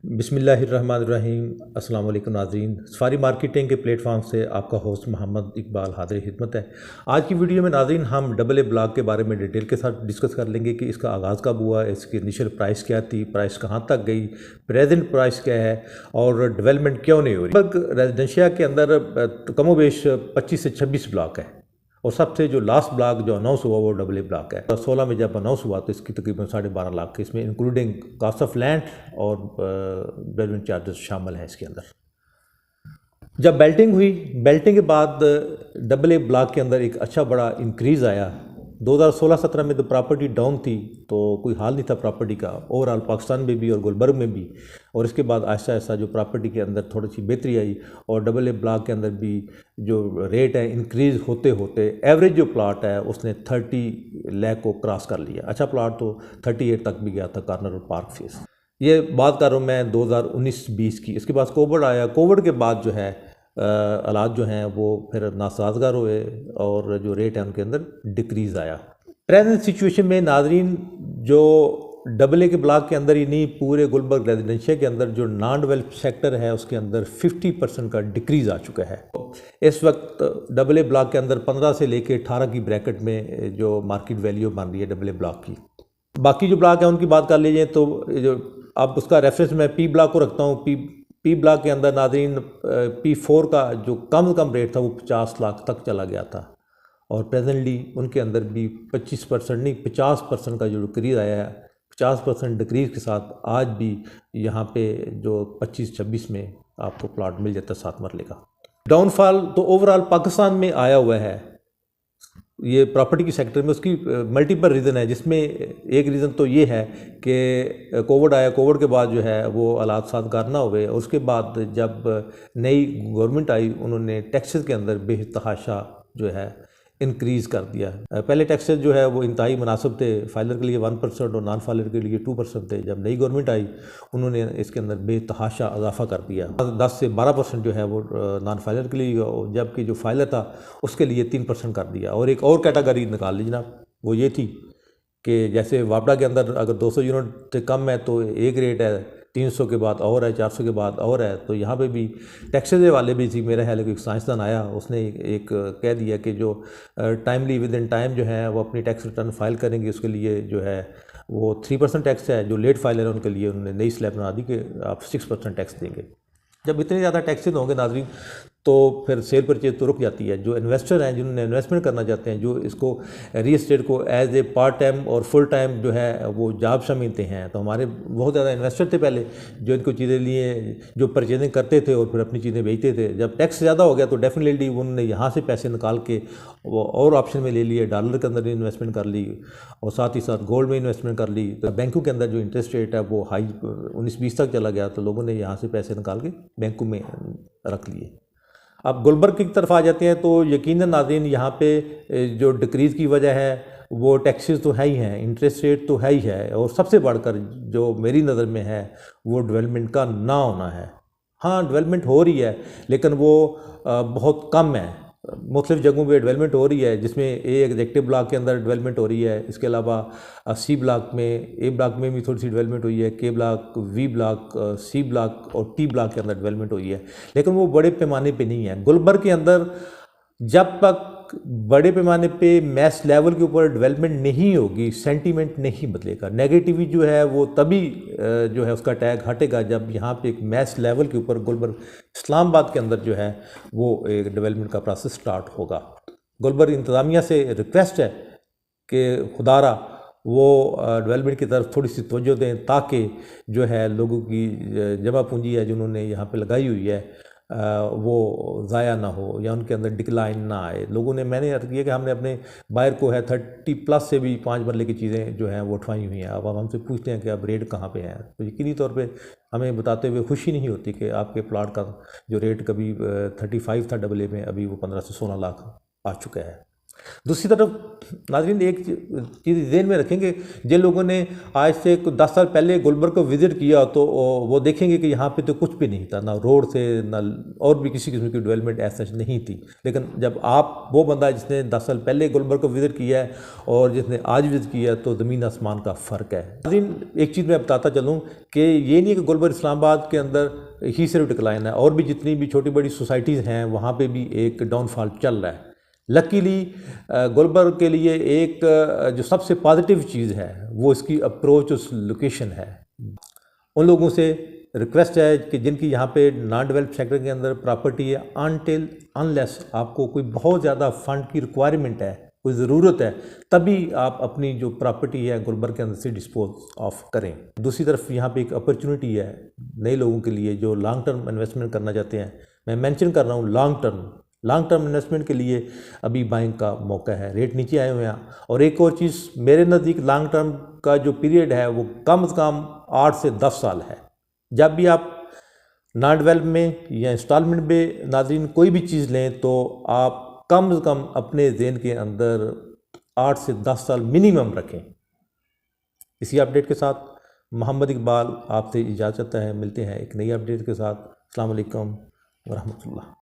बिस्मिल्लाहिर्रहमानिर्रहीम। अस्सलाम वालेकुम नाज़रीन। सफारी मार्केटिंग के प्लेटफॉर्म से आपका होस्ट मोहम्मद इकबाल हाज़िर खिदमत है। आज की वीडियो में नाज़रीन हम डबल ए ब्लॉक के बारे में डिटेल के साथ डिस्कस कर लेंगे कि इसका आगाज़ कब हुआ, इसकी इनिशियल प्राइस क्या थी, प्राइस कहाँ तक गई, प्रेजेंट प्राइस क्या है और डेवलपमेंट क्यों नहीं हो रही। लगभग रेजिडेंशिया के अंदर कमोबेश 25 से 26 ब्लॉक है और सबसे जो लास्ट ब्लॉक जो अनाउंस हुआ वो डबल ए ब्लॉक है। 16 में जब अनाउंस हुआ तो इसकी तकरीबन 12.5 लाख इसमें इंक्लूडिंग कॉस्ट ऑफ लैंड और डेवलपमेंट चार्जेस शामिल हैं इसके अंदर। जब बेल्टिंग हुई, बेल्टिंग के बाद डबल ए ब्लॉक के अंदर एक अच्छा बड़ा इंक्रीज़ आया। 2016-17 में तो प्रॉपर्टी डाउन थी तो कोई हाल नहीं था प्रॉपर्टी का, ओवरऑल पाकिस्तान में भी और गुलबर्ग में भी। और इसके बाद आहिस्ता आहिस्ता जो प्रॉपर्टी के अंदर थोड़ी सी बेहतरी आई और डबल ए ब्लॉक के अंदर भी जो रेट है इंक्रीज़ होते होते एवरेज जो प्लाट है उसने 30 लाख को क्रॉस कर लिया। अच्छा प्लाट तो 38 तक भी गया था कॉर्नर और पार्क फेस। ये बात कर रहा हूँ मैं 2019-20 की। इसके बाद कोविड आया। कोविड के बाद जो है हालात जो हैं वो फिर नासाजगार हुए और जो रेट है उनके अंदर डिक्रीज़ आया। प्रेजेंट सिचुएशन में नाजरीन जो डबल ए के ब्लॉक के अंदर ही नहीं, पूरे गुलबर्ग रेजिडेंशियल के अंदर जो नॉन डेवलप सेक्टर है उसके अंदर 50% का डिक्रीज़ आ चुका है। इस वक्त डबल ए ब्लॉक के अंदर 15 से लेकर 18 की ब्रैकेट में जो मार्केट वैल्यू बन रही है डबल ए ब्लॉक की। बाकी जो ब्लॉक है उनकी बात कर लीजिए तो जो अब उसका रेफरेंस मैं पी ब्लॉक को रखता हूँ। पी ब्लॉक के अंदर नाज़रीन P4 का जो कम से कम रेट था वो 50 लाख तक चला गया था और प्रेजेंटली उनके अंदर भी 25% नहीं 50% का जो डिक्रीज़ आया है। 50% डिक्रीज़ के साथ आज भी यहाँ पे जो 25-26 में आपको प्लॉट मिल जाता है 7 मरले का। डाउनफॉल तो ओवरऑल पाकिस्तान में आया हुआ है ये प्रॉपर्टी की सेक्टर में। उसकी मल्टीपल रीज़न है, जिसमें एक रीज़न तो ये है कि कोविड आया। कोविड के बाद जो है वो हालात साजगार ना हुए। उसके बाद जब नई गवर्नमेंट आई उन्होंने टैक्सेस के अंदर बेतहाशा जो है इंक्रीज़ कर दिया। पहले टैक्सेस जो है वो इंतहाई मुनासिब थे, फाइलर के लिए 1% और नॉन फाइलर के लिए 2% थे। जब नई गवर्नमेंट आई उन्होंने इसके अंदर बेतहाशा इजाफा कर दिया। 10 से 12% जो है वो नॉन फाइलर के लिए, जबकि जो फाइलर था उसके लिए 3% कर दिया। और एक और कैटेगरी निकाल ली जनाब, वो ये थी कि जैसे वापडा के अंदर अगर 200 यूनिट से कम है तो एक रेट है, 300 के बाद और है, 400 के बाद और है। तो यहाँ पे भी टैक्सेस वाले भी थी। मेरा ख्याल है कि एक साइंसदान आया, उसने एक कह दिया कि जो टाइमली विद इन टाइम जो है वो अपनी टैक्स रिटर्न फाइल करेंगे उसके लिए जो है वो 3% टैक्स है। जो लेट फाइलर है उनके लिए उन्होंने नई स्लैब बना दी कि आप 6% टैक्स देंगे। जब इतने ज़्यादा टैक्सेस होंगे नाज़रीन तो फिर सेल परचेज तो रुक जाती है। जो इन्वेस्टर हैं जिन्होंने इन्वेस्टमेंट करना चाहते हैं, जो इसको रियल एस्टेट को एज ए पार्ट टाइम और फुल टाइम जो है वो जॉब समझते हैं, तो हमारे बहुत ज़्यादा इन्वेस्टर थे पहले जो इनको चीज़ें लिए जो परचेजिंग करते थे और फिर अपनी चीज़ें बेचते थे। जब टैक्स ज़्यादा हो गया तो डेफिनेटली उन्होंने यहाँ से पैसे निकाल के वो और ऑप्शन में ले लिए, डॉलर के अंदर इन्वेस्टमेंट कर ली और साथ ही साथ गोल्ड में इन्वेस्टमेंट कर ली। तो बैंकों के अंदर जो इंटरेस्ट रेट है वो हाई 19-20 तक चला गया, तो लोगों ने यहाँ से पैसे निकाल के बैंकों में रख लिए। अब गुलबर्ग की तरफ आ जाते हैं तो यकीनन नाज़रीन यहाँ पे जो डिक्रीज़ की वजह है वो टैक्सेस तो है ही हैं, इंटरेस्ट रेट तो है ही है, और सबसे बढ़कर जो मेरी नज़र में है वो डेवलपमेंट का ना होना है। हाँ, डेवलपमेंट हो रही है लेकिन वो बहुत कम है। मुख्तलिफ़ जगहों पे डेवलपमेंट हो रही है, जिसमें ए एग्जेक्टिव ब्लॉक के अंदर डेवलपमेंट हो रही है। इसके अलावा सी ब्लॉक में, ए ब्लॉक में भी थोड़ी सी डेवलपमेंट हुई है, K block, V block, C block और टी ब्लॉक के अंदर डेवलपमेंट हुई है, लेकिन वो बड़े पैमाने पे नहीं है। गुलबर्ग के अंदर जब तक बड़े पैमाने पे मैस लेवल के ऊपर डेवलपमेंट नहीं होगी, सेंटीमेंट नहीं बदलेगा। नेगेटिविटी जो है वो तभी जो है उसका टैग हटेगा जब यहाँ पे एक मैस लेवल के ऊपर गुलबर्ग इस्लामाबाद के अंदर जो है वो एक डेवलपमेंट का प्रोसेस स्टार्ट होगा। गुलबर्ग इंतज़ामिया से रिक्वेस्ट है कि खुदारा वो डेवलपमेंट की तरफ थोड़ी सी तवज्जो दें ताकि जो है लोगों की जमा पूंजी है जिन्होंने यहाँ पे लगाई हुई है वो ज़ाया ना हो या उनके अंदर डिक्लाइन ना आए। लोगों ने, मैंने अर्ज़ किया कि हमने अपने बायर को है 30+ से भी 5 मरले की चीज़ें जो हैं वो उठवाई हुई हैं। अब हमसे पूछते हैं कि अब रेट कहाँ पे है, तो यकीनी तौर पे हमें बताते हुए खुशी नहीं होती कि आपके प्लाट का जो रेट कभी 35 था डबल ए में, अभी वो 15 से 16 लाख आ चुका है। दूसरी तरफ नाज़रीन एक चीज़ ज़हन में रखेंगे, जिन लोगों ने आज से कुछ 10 साल पहले गुलबर्ग को विज़िट किया तो वो देखेंगे कि यहाँ पे तो कुछ भी नहीं था, ना रोड से ना और भी किसी किस्म की डेवलपमेंट ऐसा नहीं थी। लेकिन जब आप वो बंदा जिसने 10 साल पहले गुलबर्ग को विज़िट किया है और जिसने आज विज़िट किया तो ज़मीन आसमान का फ़र्क है। नाज़रीन एक चीज़ मैं बताता चलूँ कि ये नहीं कि गुलबर्ग इस्लामाबाद के अंदर ही सिर्फ डिक्लाइन है, और भी जितनी भी छोटी बड़ी सोसाइटीज़ हैं वहाँ पे भी एक डाउनफॉल चल रहा है। लकीली गुलबर्ग के लिए एक जो सबसे पॉजिटिव चीज़ है वो इसकी अप्रोच उस लोकेशन है। उन लोगों से रिक्वेस्ट है कि जिनकी यहाँ पे नॉन डेवलप सेक्टर के अंदर प्रॉपर्टी है, अनटिल अनलेस आपको कोई बहुत ज़्यादा फंड की रिक्वायरमेंट है, कोई ज़रूरत है, तभी आप अपनी जो प्रॉपर्टी है गुलबर्ग के अंदर से डिस्पोज ऑफ करें। दूसरी तरफ यहाँ पे एक अपॉर्चुनिटी है नए लोगों के लिए जो लॉन्ग टर्म इन्वेस्टमेंट करना चाहते हैं। मैं मेंशन कर रहा हूँ लॉन्ग टर्म इन्वेस्टमेंट के लिए अभी बाइंग का मौका है, रेट नीचे आए हुए हैं। और एक और चीज़ मेरे नज़दीक लॉन्ग टर्म का जो पीरियड है वो कम से कम 8 से 10 साल है। जब भी आप नॉन डेवलप में या इंस्टॉलमेंट में नाज़रीन कोई भी चीज़ लें तो आप कम से कम अपने ज़हन के अंदर 8 से 10 साल मिनिमम रखें। इसी अपडेट के साथ मोहम्मद इकबाल आपसे इजाज़त है, मिलते हैं एक नई अपडेट के साथ। अस्सलाम वालेकुम व रहमतुल्लाह।